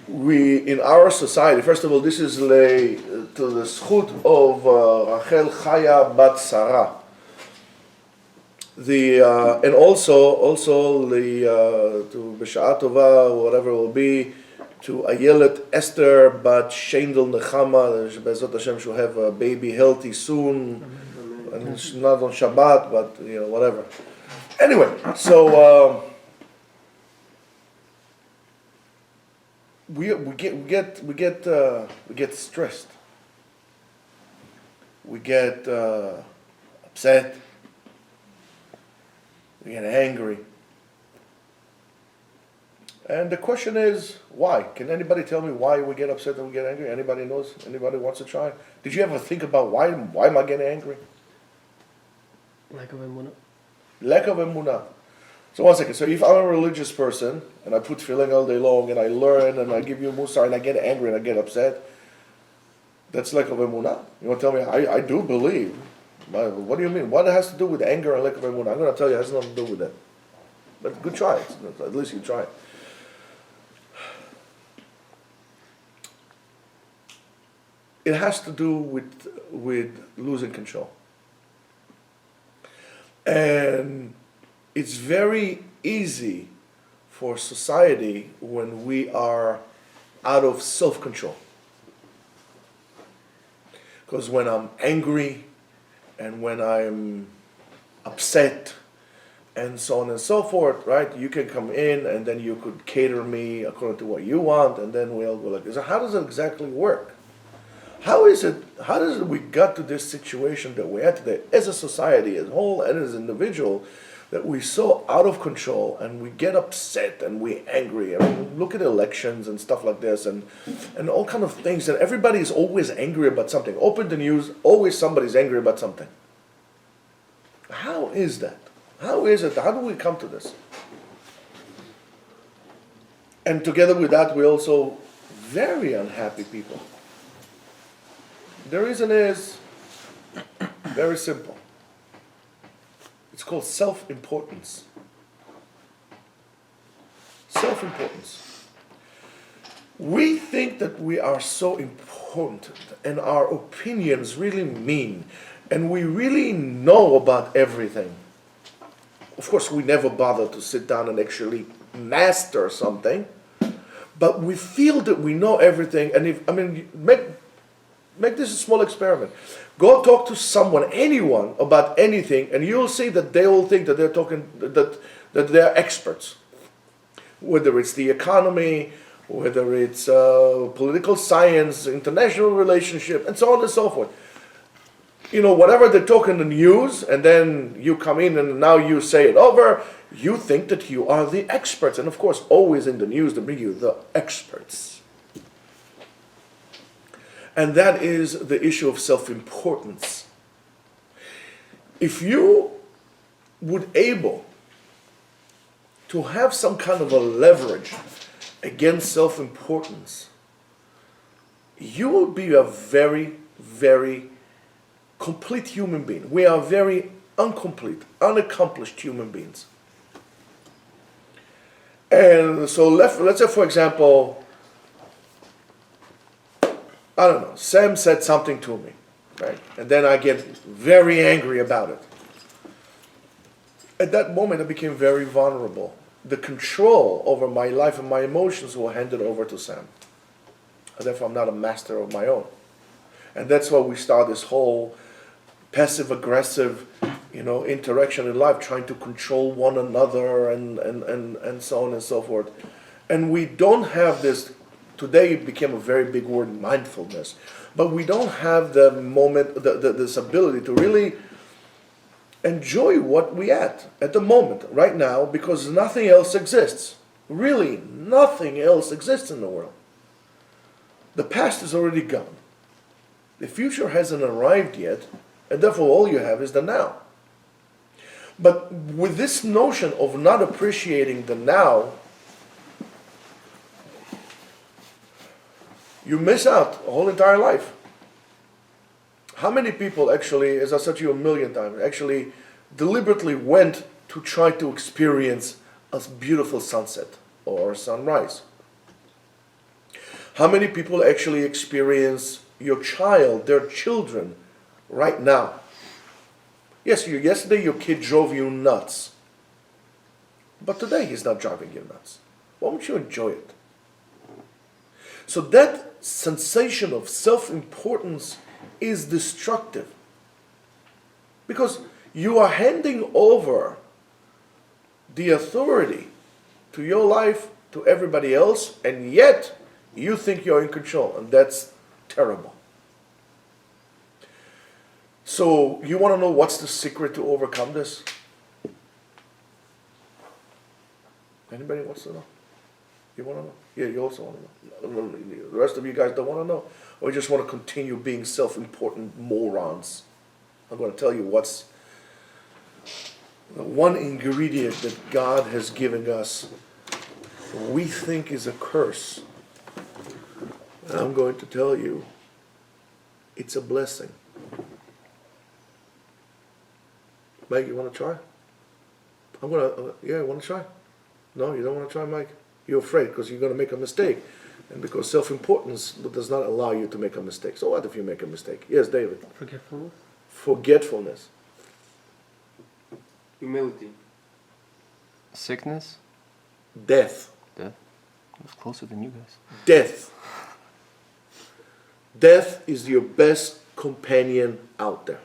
we, in our society, first of all, this is to the schut of Rachel Chaya Bat Sarah. And also the to B'Sha'at Tova, whatever it will be, to Ayelet Esther Bat Shendel Nechama, Bezot Hashem she'll have a baby healthy soon, and it's not on Shabbat, but whatever. Anyway, so we get stressed, we get upset, we get angry. And the question is, why? Can anybody tell me why we get upset and we get angry? Anybody knows? Anybody wants to try? Did you ever think about why am I getting angry? Lack of emunah. Lack of emunah. So one second. So if I'm a religious person and I put tefillin all day long and I learn and I give you musar and I get angry and I get upset, that's lack of emunah? You want to tell me I do believe? What do you mean? What has to do with anger and lack of emunah? I'm going to tell you it has nothing to do with that. But good try. At least you try it. It has to do with losing control. And it's very easy for society when we are out of self-control. Because when I'm angry and when I'm upset and so on and so forth, right? You can come in and then you could cater me according to what you want, and then we'll go like this. So how does it exactly work? How does we got to this situation that we're at today as a society as a whole and as an individual, that we're so out of control and we get upset and we're angry? I mean, look at elections and stuff like this and all kind of things, and everybody is always angry about something. Open the news, always somebody's angry about something. How is that? How is it? How do we come to this? And together with that, we're also very unhappy people. The reason is very simple. It's called self-importance. Self-importance. We think that we are so important and our opinions really mean, and we really know about everything. Of course, we never bother to sit down and actually master something, but we feel that we know everything. And make this a small experiment. Go talk to someone, anyone, about anything, and you'll see that they all think that they're talking, that they're experts. Whether it's the economy, whether it's political science, international relationship, and so on and so forth. Whatever they talk in the news, and then you come in and now you say it over, you think that you are the experts. And of course, always in the news, they bring you the experts. And that is the issue of self-importance. If you would able to have some kind of a leverage against self-importance, you will be a very, very complete human being. We are very incomplete, unaccomplished human beings. And so let's say, for example, I don't know, Sam said something to me, right? And then I get very angry about it. At that moment, I became very vulnerable. The control over my life and my emotions were handed over to Sam. And therefore, I'm not a master of my own. And that's why we start this whole passive-aggressive, interaction in life, trying to control one another and so on and so forth. And we don't have this. Today it became a very big word, mindfulness. But we don't have the moment, this ability to really enjoy what we at the moment, right now, because nothing else exists. Really, nothing else exists in the world. The past is already gone. The future hasn't arrived yet, and therefore all you have is the now. But with this notion of not appreciating the now, you miss out a whole entire life. How many people actually, as I said to you a million times, actually deliberately went to try to experience a beautiful sunset or sunrise? How many people actually experience your child, their children, right now? Yes, yesterday your kid drove you nuts. But today he's not driving you nuts. Why don't you enjoy it? So that sensation of self-importance is destructive. Because you are handing over the authority to your life to everybody else, and yet you think you're in control, and that's terrible. So you want to know what's the secret to overcome this? Anybody wants to know? You want to know? Yeah, you also want to know. The rest of you guys don't want to know? Or you just want to continue being self-important morons? I'm going to tell you what's the one ingredient that God has given us we think is a curse. And I'm going to tell you it's a blessing. Mike, you want to try? You want to try? No, you don't want to try, Mike? You're afraid because you're going to make a mistake. And because self-importance does not allow you to make a mistake. So what if you make a mistake? Yes, David? Forgetfulness. Forgetfulness. Humility. Sickness? Death. Death? I was closer than you guys. Death. Death is your best companion out there.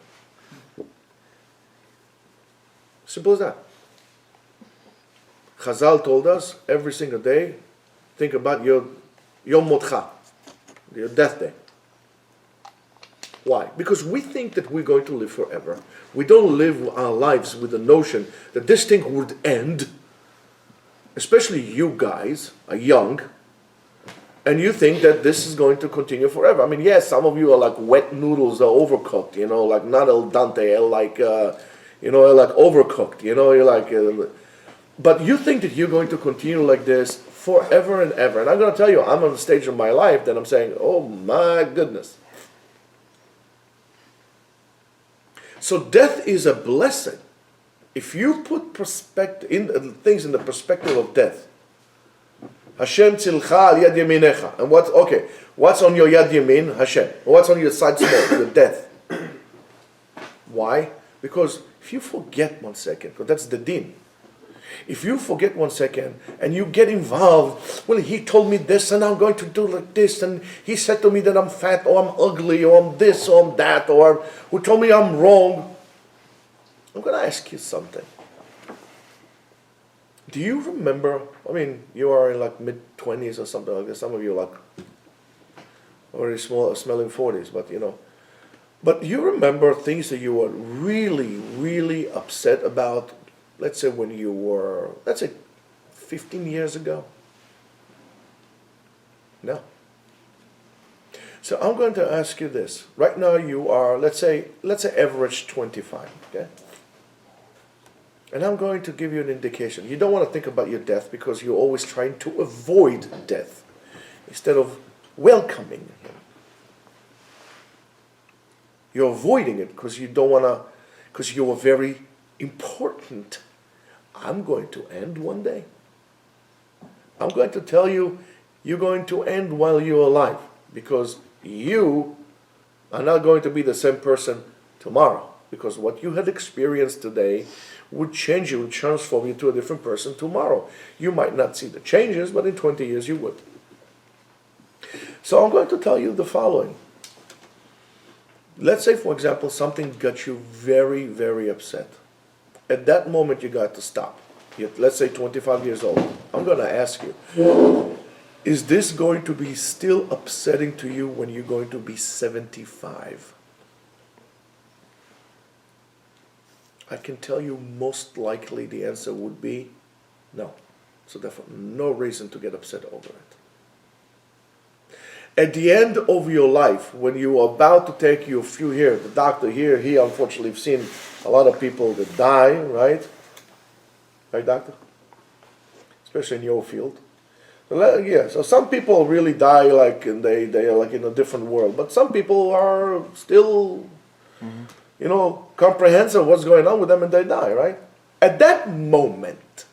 Simple as that. Chazal told us every single day, think about your Yom Motcha, your death day. Why? Because we think that we're going to live forever. We don't live our lives with the notion that this thing would end. Especially you guys are young, and you think that this is going to continue forever. I mean, yes, some of you are like wet noodles, they're overcooked, like not al dente, like overcooked, you're like, but you think that you're going to continue like this forever and ever. And I'm going to tell you, I'm on the stage of my life that I'm saying, oh my goodness. So death is a blessing. If you put things in the perspective of death, Hashem tzilcha al yad yaminecha. And what's on your yad yamin? Hashem. What's on your side small? Your death. Why? Because if you forget 1 second, because that's the din. If you forget 1 second and you get involved, well, he told me this and I'm going to do like this, and he said to me that I'm fat or I'm ugly or I'm this or I'm that, or who told me I'm wrong. I'm going to ask you something. Do you remember, you are in like mid-20s or something like that. Some of you are like already smelling 40s, But you remember things that you were really, really upset about, let's say when you were, 15 years ago? No. So I'm going to ask you this. Right now you are, let's say average 25, okay? And I'm going to give you an indication. You don't want to think about your death because you're always trying to avoid death instead of welcoming him. You're avoiding it because you don't want to, because you are very important. I'm going to end one day. I'm going to tell you, you're going to end while you're alive because you are not going to be the same person tomorrow. Because what you had experienced today would change you and transform you to a different person tomorrow. You might not see the changes, but in 20 years you would. So I'm going to tell you the following. Let's say, for example, something got you very, very upset. At that moment, you got to stop. Let's say 25 years old. I'm going to ask you, is this going to be still upsetting to you when you're going to be 75? I can tell you most likely the answer would be no. So therefore, no reason to get upset over it. At the end of your life, when you are about to take your few here, the doctor here, he unfortunately have seen a lot of people that die, right? Right, doctor? Especially in your field. So some people really die and they are like in a different world. But some people are still, comprehensive what's going on with them and they die, right? At that moment,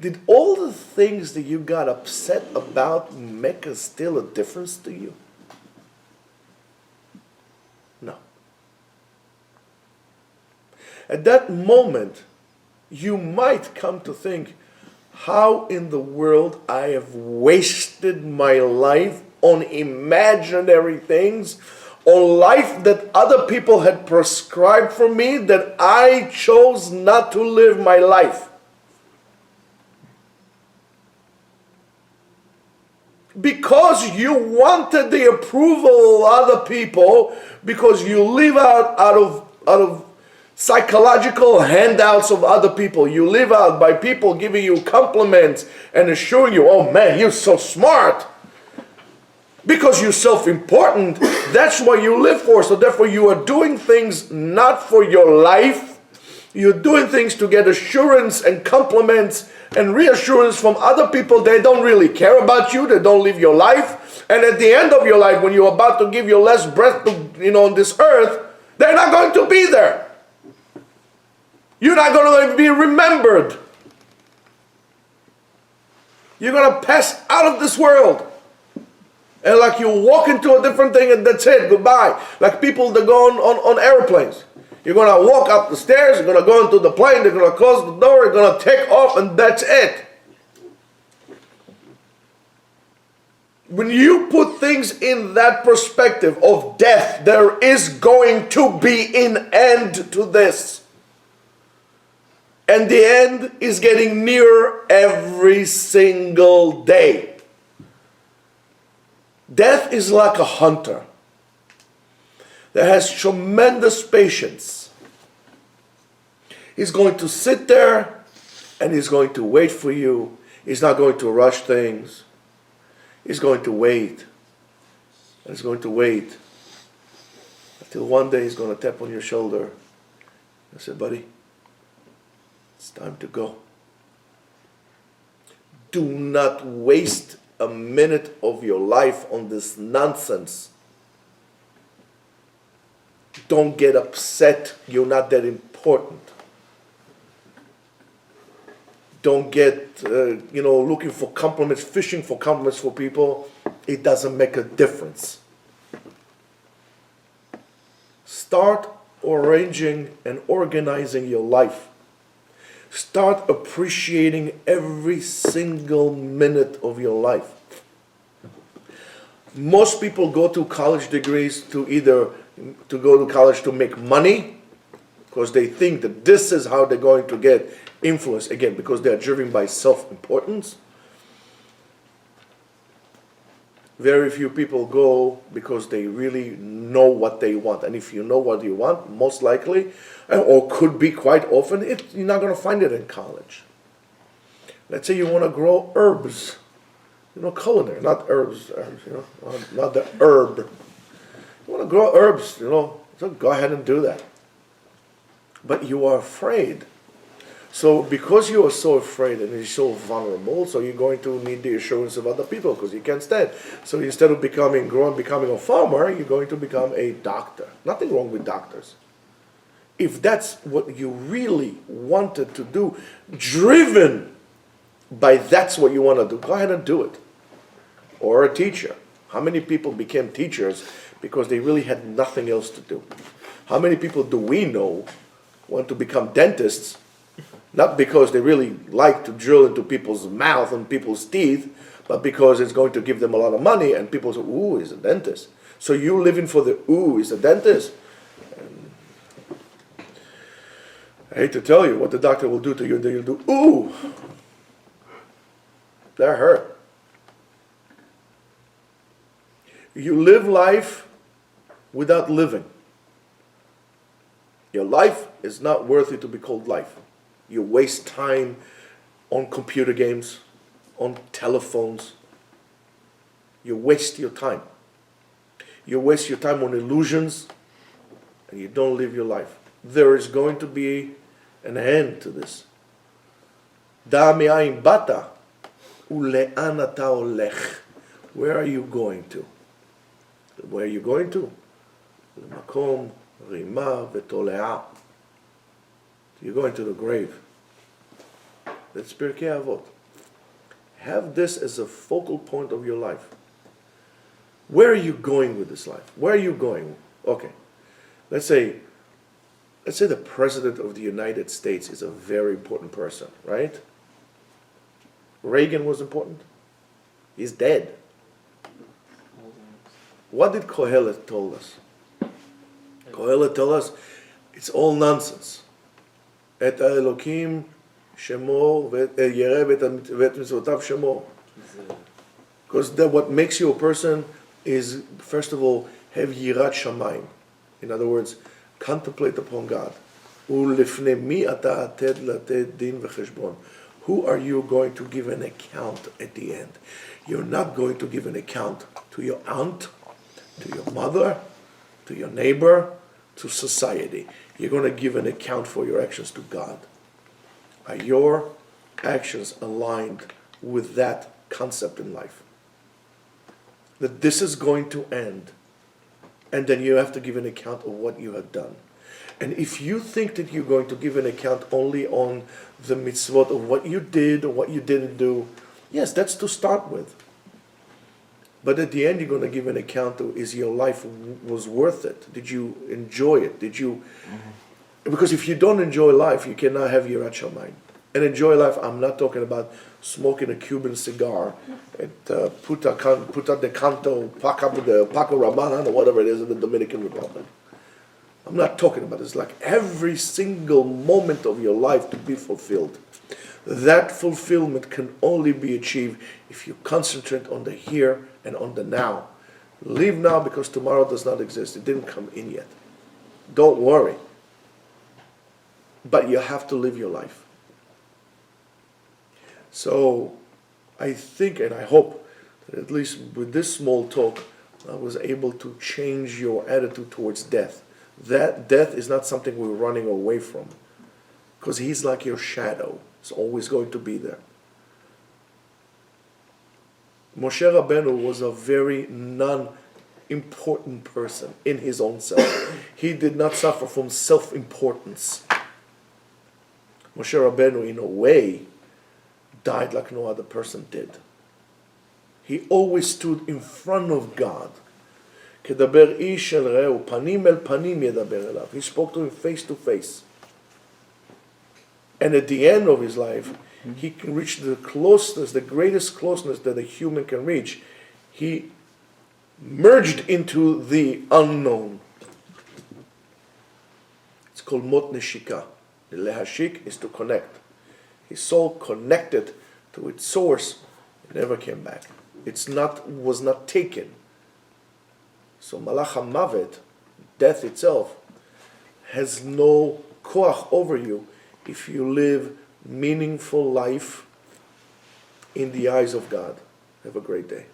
Did all the things that you got upset about make still a difference to you? No. At that moment, you might come to think, how in the world I have wasted my life on imaginary things, on life that other people had prescribed for me, that I chose not to live my life. Because you wanted the approval of other people, because you live out of psychological handouts of other people. You live out by people giving you compliments and assuring you, oh man, you're so smart. Because you're self-important, that's what you live for. So therefore you are doing things not for your life. You're doing things to get assurance and compliments and reassurance from other people. They don't really care about you. They don't live your life. And at the end of your life, when you're about to give your last breath on this earth, they're not going to be there. You're not going to be remembered. You're going to pass out of this world. And like you walk into a different thing and that's it, goodbye. Like people that go on airplanes. You're going to walk up the stairs, you're going to go into the plane, they're going to close the door, you're going to take off, and that's it. When you put things in that perspective of death, there is going to be an end to this. And the end is getting nearer every single day. Death is like a hunter that has tremendous patience. He's going to sit there and he's going to wait for you. He's not going to rush things. He's going to wait. And he's going to wait until one day he's going to tap on your shoulder and say, buddy, it's time to go. Do not waste a minute of your life on this nonsense. Don't get upset. You're not that important. Don't get, looking for compliments, fishing for compliments for people. It doesn't make a difference. Start arranging and organizing your life. Start appreciating every single minute of your life. Most people go to college degrees to go to college to make money, because they think that this is how they're going to get influence, again, because they are driven by self-importance. Very few people go because they really know what they want. And if you know what you want, most likely, or could be quite often, you're not going to find it in college. Let's say you want to grow herbs. Culinary, not herbs, not the herb. You want to grow herbs, so go ahead and do that. But you are afraid. So because you are so afraid and you're so vulnerable, so you're going to need the assurance of other people because you can't stand. So instead of becoming a farmer, you're going to become a doctor. Nothing wrong with doctors. If that's what you really wanted to do, driven by that's what you want to do, go ahead and do it. Or a teacher. How many people became teachers because they really had nothing else to do? How many people do we know want to become dentists, not because they really like to drill into people's mouth and people's teeth, but because it's going to give them a lot of money, and people say, ooh, he's a dentist. So you living for the ooh, he's a dentist. And I hate to tell you what the doctor will do to you, and then you'll do, ooh, that hurt. You live life without living. Your life is not worthy to be called life. You waste time on computer games, on telephones. You waste your time. You waste your time on illusions, and you don't live your life. There is going to be an end to this. Da me'ayin bata ule'an ata olech. Where are you going to? Where are you going to? L'makom rima v'tole'ah. You're going to the grave. That's Pirkei Avot. Have this as a focal point of your life. Where are you going with this life? Where are you going? Okay. Let's say the President of the United States is a very important person, right? Reagan was important. He's dead. What did Kohelet told us? Kohelet told us it's all nonsense. Et Elokim shemo yireh v'et mitzvotav shemo. Because what makes you a person is, first of all, have yirat shamayim. In other words, contemplate upon God. Ulifnei mi ata ated lated din v'cheshbon. Who are you going to give an account at the end? You're not going to give an account to your aunt, to your mother, to your neighbor, to society. You're going to give an account for your actions to God. Are your actions aligned with that concept in life? That this is going to end, and then you have to give an account of what you have done. And if you think that you're going to give an account only on the mitzvot of what you did or what you didn't do, yes, that's to start with. But at the end, you're going to give an account of, is your life was worth it? Did you enjoy it? Did you? Because if you don't enjoy life, you cannot have yirat shamayim. And enjoy life, I'm not talking about smoking a Cuban cigar at Puta de Canto, Paco Rabanne, or whatever it is in the Dominican Republic. I'm not talking about it. It's like every single moment of your life to be fulfilled. That fulfillment can only be achieved if you concentrate on the here and on the now. Live now because tomorrow does not exist. It didn't come in yet. Don't worry. But you have to live your life. So I think and I hope that at least with this small talk, I was able to change your attitude towards death. That death is not something we're running away from, because he's like your shadow. It's always going to be there. Moshe Rabbeinu was a very non-important person in his own self. He did not suffer from self-importance. Moshe Rabbeinu, in a way, died like no other person did. He always stood in front of God. כדבר איש אל רעהו, פנים אל פנים ידבר אליו. He spoke to him face to face. And at the end of his life, he can reach the closeness, the greatest closeness that a human can reach. He merged into the unknown. It's called mot neshika. Lehashik is to connect. His soul connected to its source. It never came back. Was not taken. So Malach HaMavet, death itself, has no koach over you if you live meaningful life in the eyes of God. Have a great day.